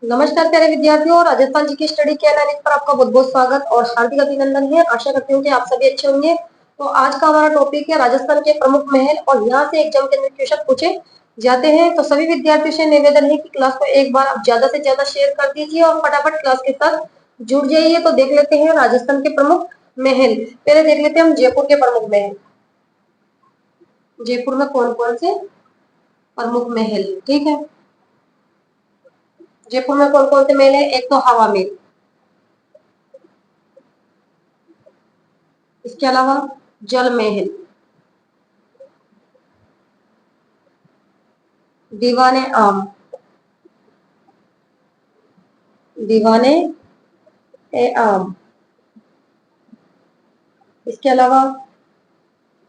नमस्कार प्यारे विद्यार्थियों, राजस्थान जी की स्टडी चैनल पर आपका बहुत बहुत स्वागत और हार्दिक अभिनंदन है। आशा करती हूँ कि आप सभी अच्छे होंगे। तो आज का हमारा टॉपिक है राजस्थान के प्रमुख महल और यहाँ से एग्जाम के अंदर क्वेश्चन पूछे जाते हैं। तो सभी विद्यार्थियों से निवेदन है कि क्लास को एक बार आप ज्यादा से ज्यादा शेयर कर दीजिए और फटाफट क्लास के साथ जुड़ जाइए। तो देख लेते हैं राजस्थान के प्रमुख महल। पहले देख लेते हैं हम जयपुर के प्रमुख महल। जयपुर में कौन कौन से प्रमुख महल, ठीक है। जयपुर में कौन कौन से महल है? एक तो हवा महल, इसके अलावा जल महल, दीवाने आम, दीवाने ए आम, इसके अलावा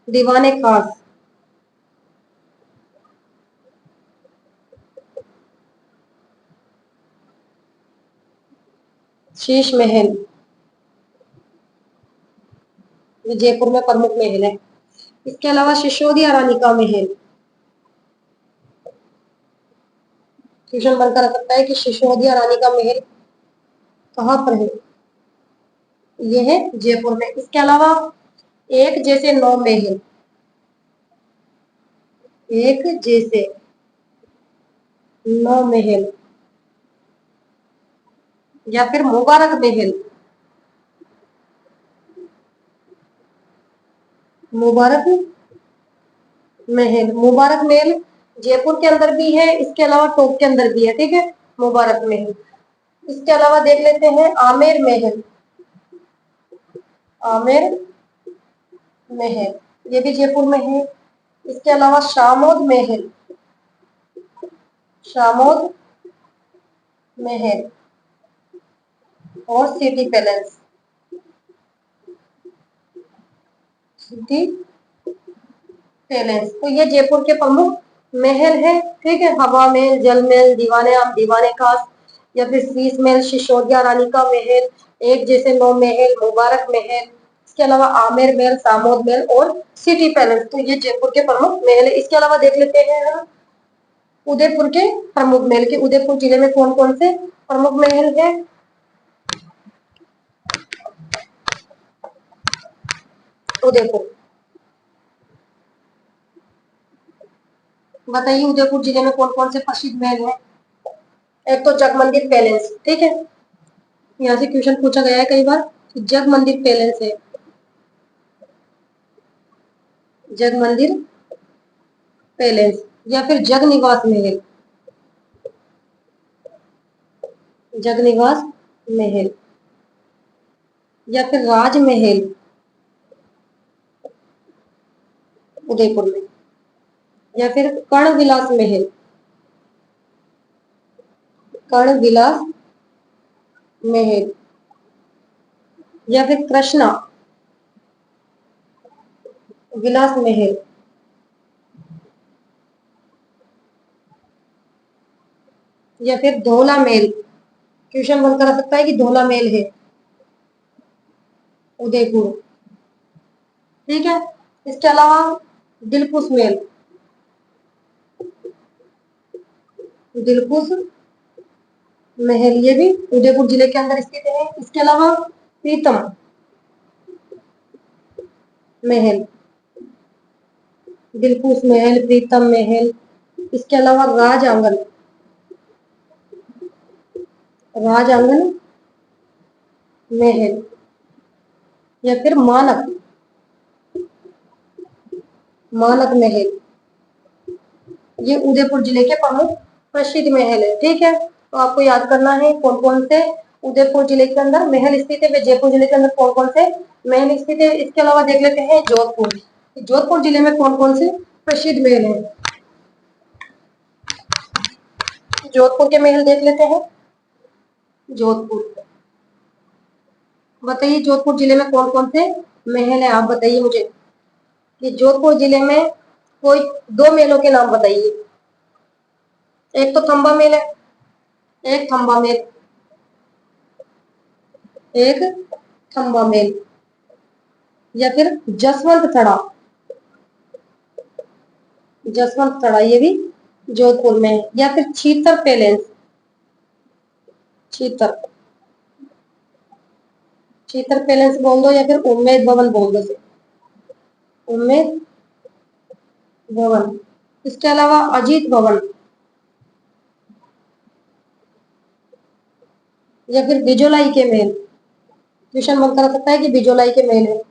दीवाने खास, शीश महल, ये जयपुर में प्रमुख महल है। इसके अलावा सिसोदिया रानी का महल। क्वेश्चन बनकर आ सकता है कि सिसोदिया रानी का महल कहाँ पर है? ये है जयपुर में। इसके अलावा एक जैसे नौ महल, एक जैसे नौ महल या फिर मुबारक महल, मुबारक महल, मुबारक महल जयपुर के अंदर भी है, इसके अलावा टोंक के अंदर भी है, ठीक है, मुबारक महल। इसके अलावा देख लेते हैं आमेर महल, आमेर महल, ये भी जयपुर में है। इसके अलावा शामोद महल, शामोद महल और सिटी पैलेस, सिटी पैलेस। तो ये जयपुर के प्रमुख महल है, ठीक है। हवा महल, जल महल, दीवाने आम, दीवाने खास या फिर शीश महल, सिसोदिया रानी का महल, एक जैसे नौ महल, मुबारक महल, इसके अलावा आमेर महल, सामोद महल और सिटी पैलेस। तो ये जयपुर के प्रमुख महल है। इसके अलावा देख लेते हैं हम उदयपुर के प्रमुख महल के। उदयपुर जिले में कौन कौन से प्रमुख महल है? उदयपुर, बताइए उदयपुर जिले में कौन कौन से प्रसिद्ध महल है? एक तो जगमंदिर पैलेस, ठीक है, यहाँ से क्वेश्चन पूछा गया है कई बार। जग मंदिर पैलेस है, जग मंदिर पैलेस या फिर जग निवास महल, जग निवास महल या फिर राजमहल उदयपुर में या फिर कर्ण विलास महल, कर्ण विलास महल या फिर कृष्णा विलास महल या फिर धौला महल। क्वेश्चन बनकर आ सकता है कि धौला महल है उदयपुर, ठीक है। इसके अलावा दिलकुश महल, दिलकुश महल ये भी उदयपुर जिले के अंदर स्थित है। इसके अलावा प्रीतम महल, दिलकुश महल, प्रीतम महल, इसके अलावा राज आंगन, राज आंगन महल या फिर मानक, मानक महल, ये उदयपुर जिले के प्रमुख प्रसिद्ध महल है, ठीक है। तो आपको याद करना है कौन कौन से उदयपुर जिले के अंदर महल स्थित है, वे जयपुर जिले के अंदर कौन कौन से महल स्थित है। इसके अलावा देख लेते हैं जोधपुर, जोधपुर जिले में कौन कौन से प्रसिद्ध महल है। जोधपुर के महल देख लेते हैं। जोधपुर, बताइए जोधपुर जिले में कौन कौन से महल है, आप बताइए मुझे कि जोधपुर जिले में कोई दो महलों के नाम बताइए। एक तो थंबा महल है, एक थंबा महल, एक थंबा महल या फिर जसवंत थड़ा, जसवंत थड़ा ये भी जोधपुर में है या फिर चीतर पैलेस, चीतर, चीतर पैलेस बोल दो या फिर उम्मेद भवन बोल दो। उम्मेद भवन। इसके अलावा अजीत भवन या फिर बिजोलाई के महल। क्वेश्चन मन करा सकता है कि बिजोलाई के महल है,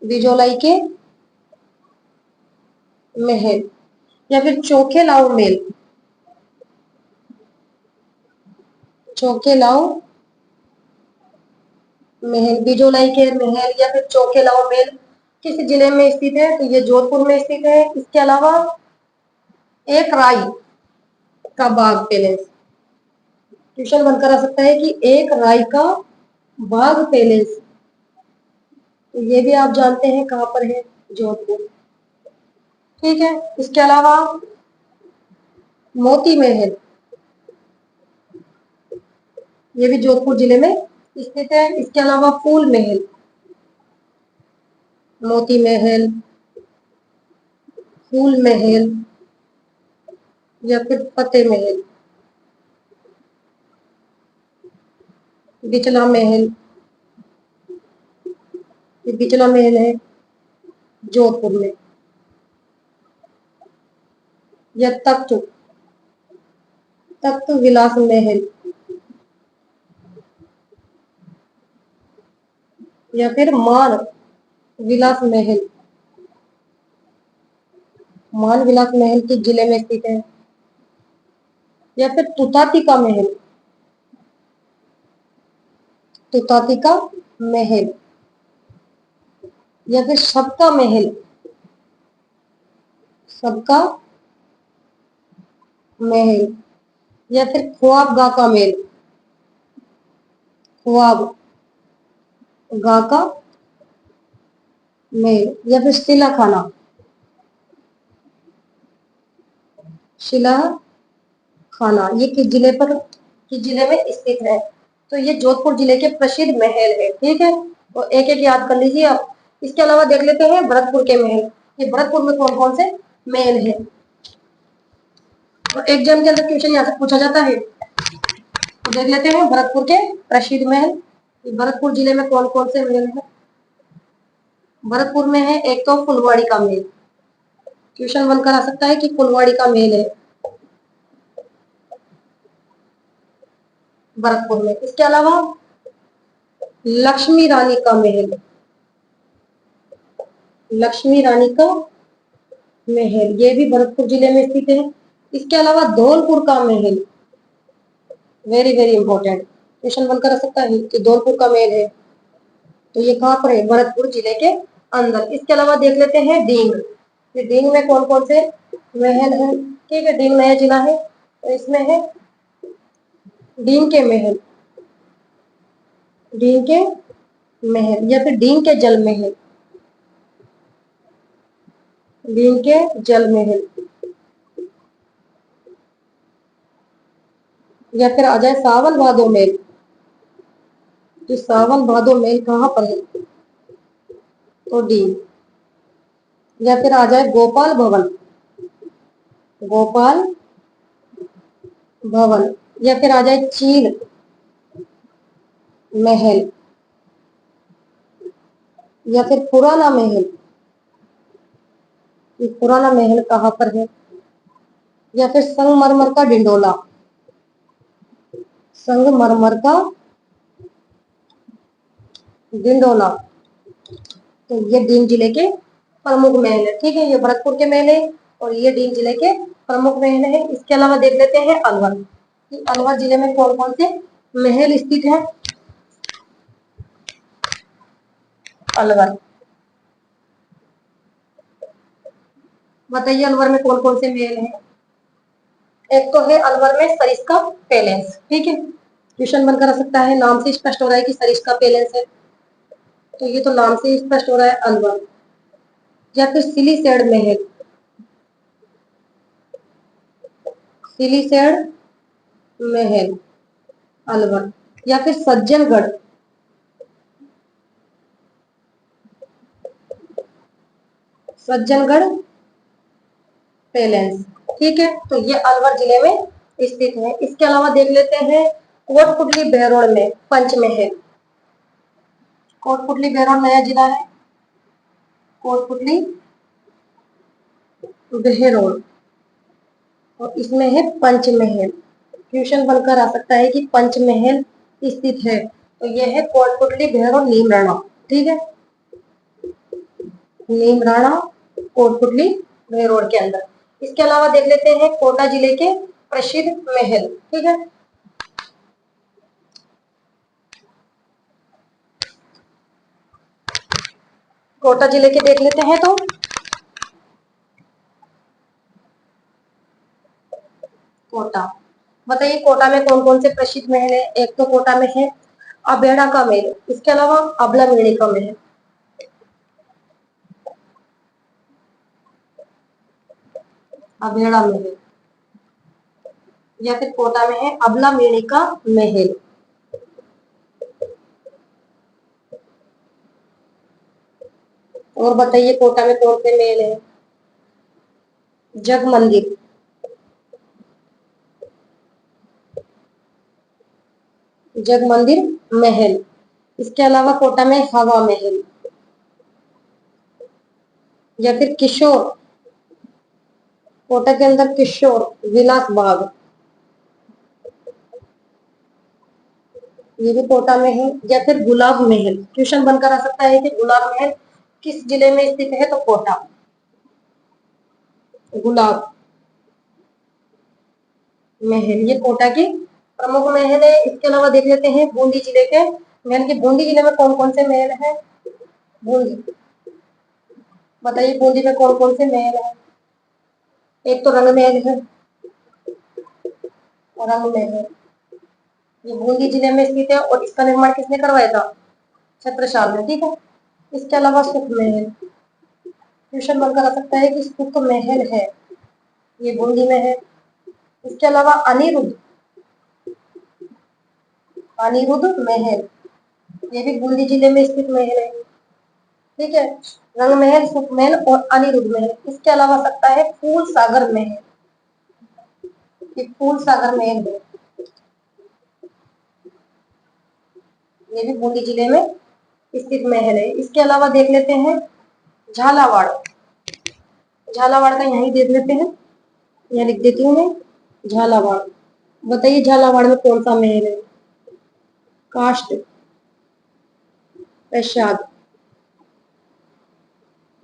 बिजोलाई के महल या फिर चोखेलाओ महल, चोखेलाओ महल, बिजोलाई के महल या फिर चोखेलाओ महल किस जिले में स्थित है? तो ये जोधपुर में स्थित है। इसके अलावा एक राई का बाग पैलेस, क्वेश्चन बनकर आ सकता है कि एक राई का बाग पैलेस, तो ये भी आप जानते हैं कहां पर है, जोधपुर। ठीक है, इसके अलावा मोती महल, ये भी जोधपुर जिले में स्थित है। इसके अलावा फूल महल, मोती महल, फूल महल या फिर फतेह महल, बिचला महल, ये बिचला महल है जोधपुर में। या तख्त, तख्त विलास महल या फिर मान विलास महल, मान विलास महल किस जिले में स्थित है? या फिर तुताती का महल, तुताती का महल या फिर सबका महल, सबका महल या फिर ख्वाबगाह का महल, ख्वाबगाह का महल या फिर शिला खाना, शिला खाना, ये किस जिले पर, किस जिले में स्थित है? तो ये जोधपुर जिले के प्रसिद्ध महल है। ठीक है, तो एक एक याद कर लीजिए आप। इसके अलावा देख लेते हैं भरतपुर के महल, ये भरतपुर में कौन कौन से महल है। तो एग्जाम के अंदर क्वेश्चन यहाँ से पूछा जाता है, तो देख लेते हैं भरतपुर के प्रसिद्ध महल। भरतपुर जिले में कौन कौन से महल है? भरतपुर में है एक तो फुलवाड़ी का महल, क्वेश्चन बनकर आ सकता है कि फुलवाड़ी का महल है भरतपुर में। इसके अलावा लक्ष्मी रानी का महल, लक्ष्मी रानी का महल, ये भी भरतपुर जिले में स्थित है। इसके अलावा धौलपुर का महल, वेरी वेरी इंपॉर्टेंट क्वेश्चन बनकर आ सकता है कि धौलपुर का महल है, तो ये कहां पर है? भरतपुर जिले के अंदर। इसके अलावा देख लेते हैं दींग, ये दींग में कौन कौन से महल है। ठीक है, दींग नया जिला है, तो इसमें है दींग के महल, दींग के महल या फिर दींग के जल महल, दींग के जल महल या फिर आ जाए सावन भादो महल। तो सावन भादो महल कहां पर है? तो दींग। या फिर आ जाए गोपाल भवन, गोपाल भवन या फिर आ जाए चीर महल या फिर पुराना महल, ये पुराना महल कहां पर है? या फिर संगमरमर का डिंडोला, संगमरमर का डिंडोला, तो ये दीन जिले के प्रमुख महल है। ठीक है, ये भरतपुर के महल है और ये दीन जिले के प्रमुख महल है। इसके अलावा देख लेते हैं अलवर, कि अलवर जिले में कौन कौन से महल स्थित है। अलवर, बताइए अलवर में कौन कौन से महल है। एक तो है अलवर में सरिस्का पैलेस। ठीक है, क्वेश्चन बनकर आ सकता है, नाम से स्पष्ट हो रहा है कि सरिस्का पैलेस है, तो ये तो नाम से स्पष्ट हो रहा है अलवर। या फिर सिलीसेड महल, सिलीसेड महल अलवर या फिर सज्जनगढ़, सज्जनगढ़ पैलेस। ठीक है, तो ये अलवर जिले में स्थित है। इसके अलावा देख लेते हैं कोटपुतली बहरोड़ में पंचमहल। कोटपुतली बहरोड़ नया जिला है, कोटपुतली बहरोड़, और इसमें है पंचमहल। क्वेश्चन बनकर आ सकता है कि पंचमहल स्थित है, तो यह है कोटपुतली बहरोड़ नीमराणा। ठीक है, नीमराणा कोटपुतली बहरोड़ के अंदर। इसके अलावा देख लेते हैं कोटा जिले के प्रसिद्ध महल। ठीक है, कोटा जिले के देख लेते हैं। तो कोटा, बताइए कोटा में कौन कौन से प्रसिद्ध महल है। एक तो कोटा में है अबेड़ा का महल, इसके अलावा अबला मेड़ी का महल, अबेड़ा महल, या फिर कोटा में है अबला मेड़ी का महल। और बताइए कोटा में कौन से महल है। जग मंदिर, जग मंदिर महल। इसके अलावा कोटा में हवा महल, या फिर किशोर, कोटा के अंदर किशोर विलास बाग, ये भी कोटा में है। या फिर गुलाब महल। क्वेश्चन बनकर आ सकता है कि गुलाब महल किस जिले में स्थित है, तो कोटा, गुलाब महल ये कोटा की प्रमुख महल है। इसके अलावा देख लेते हैं बूंदी जिले के महल के। बूंदी जिले में कौन कौन से महल है। बूंदी, बताइए बूंदी में कौन कौन से महल है। एक तो रंग महल है, रंग महल ये बूंदी जिले में स्थित है, और इसका निर्माण किसने करवाया था, छत्रसाल ने। ठीक है, इसके अलावा सुख महल। क्वेश्चन बनकर आ सकता है कि सुख महल है, ये बूंदी में है। इसके अलावा अनिरुद्ध, अनिरुद्ध महल, ये भी बूंदी जिले में स्थित महल है। ठीक है, रंग महल, सुख महल और अनिरुद्ध महल। इसके अलावा सकता है फूल सागर महल, ये फूल सागर महल है, ये भी बूंदी जिले में स्थित महल है। इसके अलावा देख लेते हैं झालावाड़, झालावाड़ का यहीं देख लेते हैं, यहाँ लिख देती हूँ मैं झालावाड़। बताइए झालावाड़ में कौन सा महल है। काष्ठ प्रसाद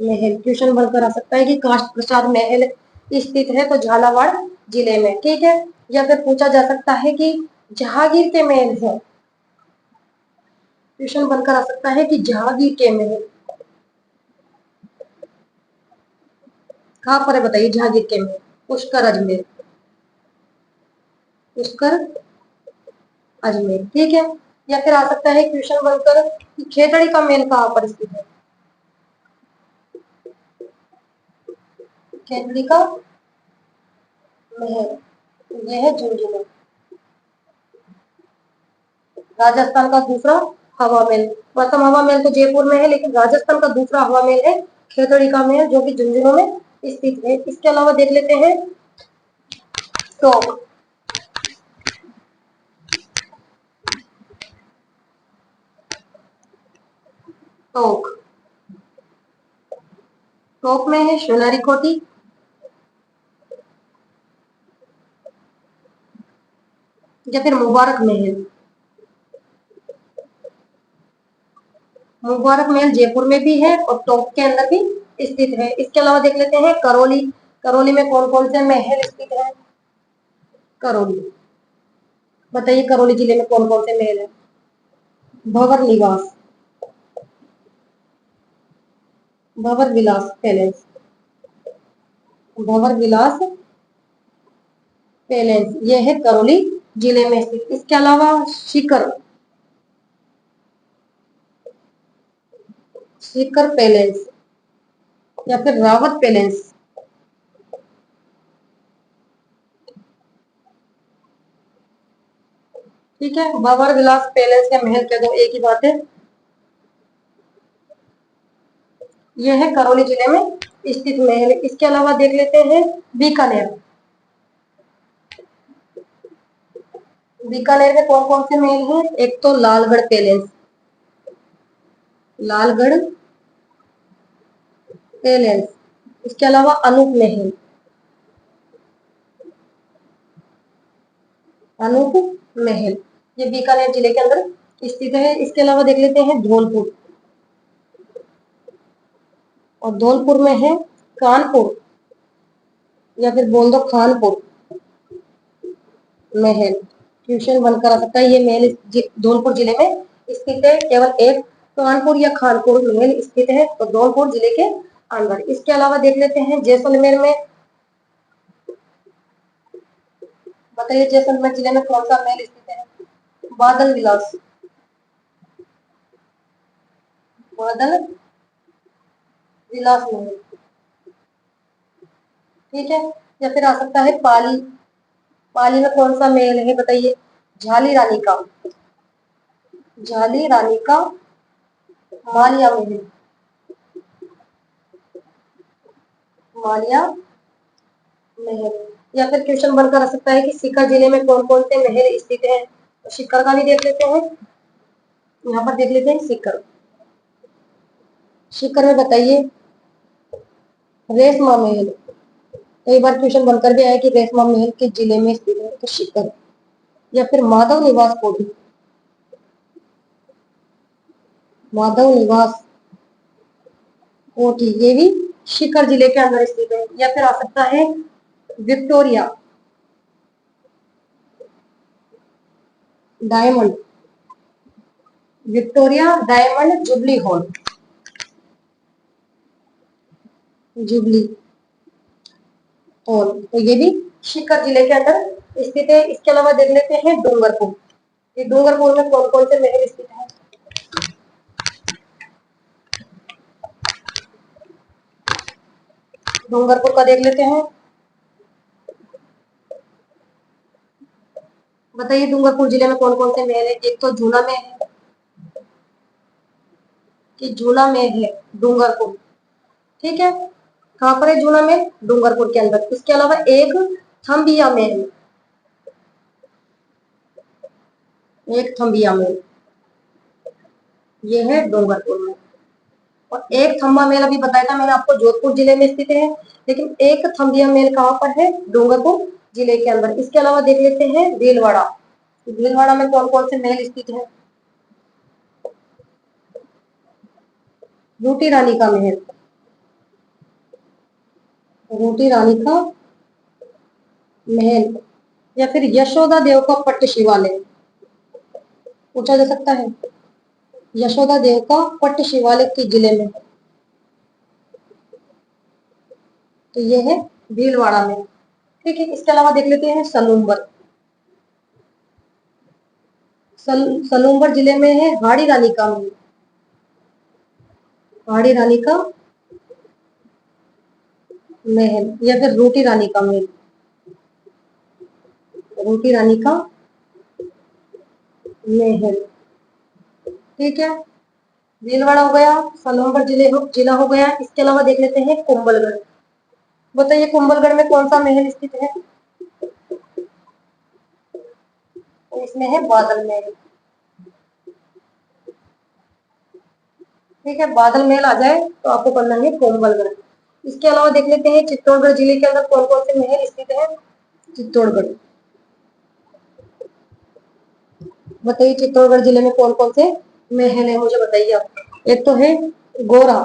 महल। क्वेश्चन बनकर आ सकता है कि काष्ठ प्रसाद महल स्थित है, तो झालावाड़ जिले में। ठीक है, या फिर पूछा जा सकता है कि जहांगीर के महल है। क्वेश्चन बनकर आ सकता है कि जहांगीर के महल कहाँ पर है, बताइए जहांगीर के महल। पुष्कर अजमेर, पुष्कर अजमेर। ठीक है, या फिर आ सकता है क्वेश्चन बनकर कि खेतड़ी का महल कहाँ पर स्थित है। खेतड़ी का महल यह है झुंझुनू, राजस्थान का दूसरा हवा महल। प्रथम हवा महल तो जयपुर में है, लेकिन राजस्थान का दूसरा हवा महल है खेतड़ी का महल, जो कि झुंझुनू में स्थित है। इसके अलावा देख लेते हैं टोंक, टोंक, टोंक में है सोनारी कोठी, या फिर मुबारक महल। मुबारक महल जयपुर में भी है और टोंक के अंदर भी स्थित है। इसके अलावा देख लेते हैं करौली, करौली में कौन कौन से महल स्थित है। करौली, बताइए करौली जिले में कौन कौन से महल है। भंवर निवास, भंवर विलास पैलेस, भंवर विलास पैलेस ये है करौली जिले में स्थित। इसके अलावा सीकर, सीकर पैलेस, या फिर रावत पैलेस, ठीक है। भंवर विलास पैलेस या महल कह दो, एक ही बात है। यह है करौली जिले में स्थित महल। इसके अलावा देख लेते हैं बीकानेर, बीकानेर में कौन कौन से महल हैं? एक तो लालगढ़ पैलेस, लालगढ़ पैलेस, इसके अलावा अनूप महल, अनूप महल, ये बीकानेर जिले के अंदर स्थित है। इसके अलावा देख लेते हैं धौलपुर, और धौलपुर में है कानपुर या फिर बोल दो खानपुर महल। क्वेश्चन बनकर आ सकता है, ये महल धौलपुर जिले में स्थित है। केवल एक कानपुर या खानपुर महल स्थित है, तो धौलपुर जिले के अंदर। इसके अलावा देख लेते हैं जैसलमेर में, बताइए जैसलमेर जिले में कौन सा महल स्थित है? बादल विलास, बादल विलास महल, ठीक है। या फिर आ सकता है पाली, पाली में कौन सा महल है बताइए? झाली रानी का, झाली रानी का मालिया महल, मालिया महल। या फिर क्वेश्चन बनकर आ सकता है कि सीकर जिले में कौन कौन से महल स्थित हैं? तो सीकर का भी देख लेते हैं, यहाँ पर देख लेते हैं सीकर। सीकर में बताइए रेशमा महल, कई बार क्वेश्चन बनकर भी आया कि रेशमा महल के जिले में स्थित है, तो सीकर। या फिर माधव निवास कोठी, माधव निवास कोठी, ये भी सीकर जिले के अंदर स्थित है। या फिर आ सकता है Victoria diamond, Victoria diamond jubilee hall, jubilee hall, तो ये भी सीकर जिले के अंदर स्थित है। इसके अलावा देख लेते हैं डूंगरपुर, ये डूंगरपुर में कौन कौन से महल स्थित है? डूंगरपुर का देख लेते हैं, बताइए डूंगरपुर जिले में कौन कौन से महल है? एक तो झूला में है, कि झूला में है डूंगरपुर, ठीक है। कहाँ पर है झूला में? डूंगरपुर के अंदर। इसके अलावा एक थम्बिया महल, एक थम्बिया महल, ये है डूंगरपुर में। और एक थम्बा मेल अभी बताया था मैंने आपको, जोधपुर जिले में स्थित है, लेकिन एक थम्बिया मेल कहाँ पर है? डूंगरपुर जिले के अंदर। इसके अलावा देख लेते हैं भीलवाड़ा, भीलवाड़ा में कौन कौन से महल स्थित है? रूटी रानी का महल, रूटी रानी का महल। या फिर यशोदा देव का पट्ट शिवालय, पूछा जा सकता है, यशोदा देव का पट्ट शिवालय के जिले में, तो ये है भीलवाड़ा में, ठीक है। इसके अलावा देख लेते हैं सलूम्बर, सलूम्बर जिले में है हाड़ी रानी का महल, हाड़ी रानी का महल। या फिर रोटी रानी का महल, रोटी रानी का महल, ठीक है। भीलवाड़ा हो गया, सलूम्बर जिला हो गया। इसके अलावा देख लेते हैं कुंभलगढ़, बताइए कुंभलगढ़ में कौन सा महल स्थित है? तो इसमें है बादल महल, ठीक है। बादल महल आ जाए तो आपको करना है कुंभलगढ़। इसके अलावा देख लेते हैं चित्तौड़गढ़ जिले के अंदर कौन कौन से महल स्थित है? चित्तौड़गढ़, बताइए चित्तौड़गढ़ जिले में कौन कौन से महल है, मुझे बताइए आप। एक तो है गोरा,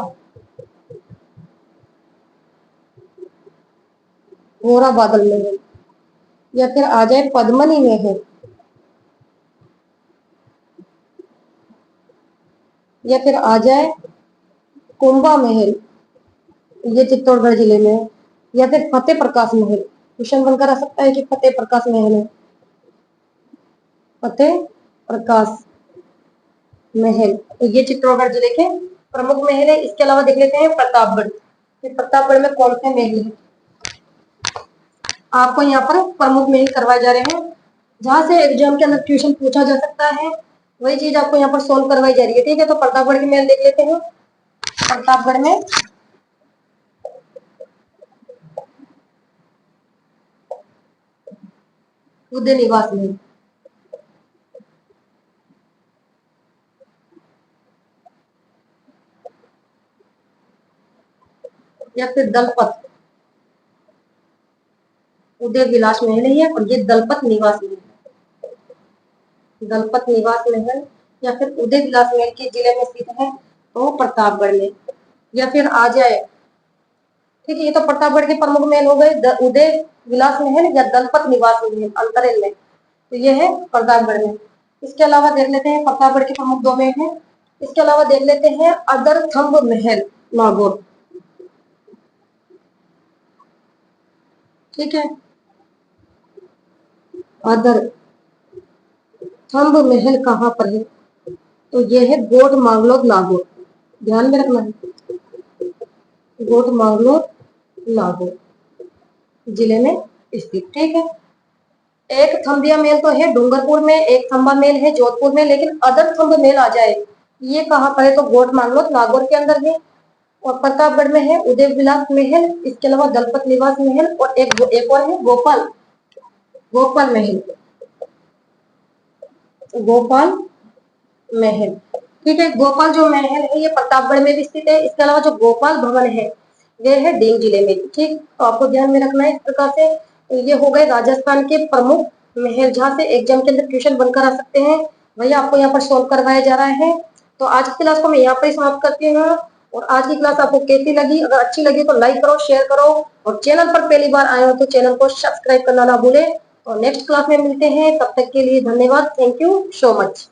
गोरा बादल महल। या फिर आ जाए पद्मनी महल, या फिर आ जाए कुंभा महल, ये चित्तौड़गढ़ जिले में है। या फिर फतेह प्रकाश महल, क्वेश्चन बनकर आ सकता है कि फतेह प्रकाश महल है, फतेह प्रकाश महल, तो ये चित्तौड़गढ़ जिले के प्रमुख महल है। इसके अलावा देख लेते हैं प्रतापगढ़, प्रतापगढ़ में कौन से महल है? आपको यहाँ पर प्रमुख महल करवाए जा रहे हैं, जहां से एग्जाम के अंदर क्वेश्चन पूछा जा सकता है, वही चीज आपको यहाँ पर सोल्व करवाई जा रही है, ठीक है। तो प्रतापगढ़ के महल देख लेते हैं। प्रतापगढ़ में उदय निवास महल, या फिर दलपत, उदय विलास महल है और ये दलपत निवास महल, दलपत निवास महल या फिर उदय विलास महल के जिले में स्थित है तो प्रतापगढ़ में। या फिर आ जाए, ठीक है, ये तो प्रतापगढ़ के प्रमुख महल हो गए, उदय विलास महल या दलपत निवास महल अंतरिल में, तो ये है प्रतापगढ़ में। इसके अलावा देख लेते हैं प्रतापगढ़ के प्रमुख दो महल हैं। इसके अलावा देख लेते हैं अदर थंब महल नागौर, ठीक है, अदर थंब महल कहाँ पर है, तो ये है गोट मांगलोद नागौर, ध्यान में रखना है, गोट मांगलोद नागौर जिले में स्थित, ठीक है। एक थंबिया मेल तो है डूंगरपुर में, एक थंबा मेल है जोधपुर में, लेकिन अदर थंब मेल आ जाए ये कहाँ पर है, तो गोट मांगलोद नागौर के अंदर है। और प्रतापगढ़ में है उदय विलास महल, इसके अलावा दलपत निवास महल और एक और है गोपाल, गोपाल महल, गोपाल महल, ठीक है। गोपाल जो महल है ये प्रतापगढ़ में भी स्थित है। इसके अलावा जो गोपाल भवन है वे है देव जिले में, ठीक, तो आपको ध्यान में रखना है इस प्रकार से। तो ये हो गए राजस्थान के प्रमुख महल जहाँ से एग्जाम के अंदर क्वेश्चन बनकर आ सकते हैं, वही आपको यहाँ पर सोल्व करवाया जा रहा है। तो आज की क्लास को मैं यहाँ पर ही समाप्त करती हूँ। और आज की क्लास आपको कैसी लगी, अगर अच्छी लगी तो लाइक करो, शेयर करो, और चैनल पर पहली बार आए हो तो चैनल को सब्सक्राइब करना ना भूले। और नेक्स्ट क्लास में मिलते हैं, तब तक के लिए धन्यवाद, थैंक यू सो मच।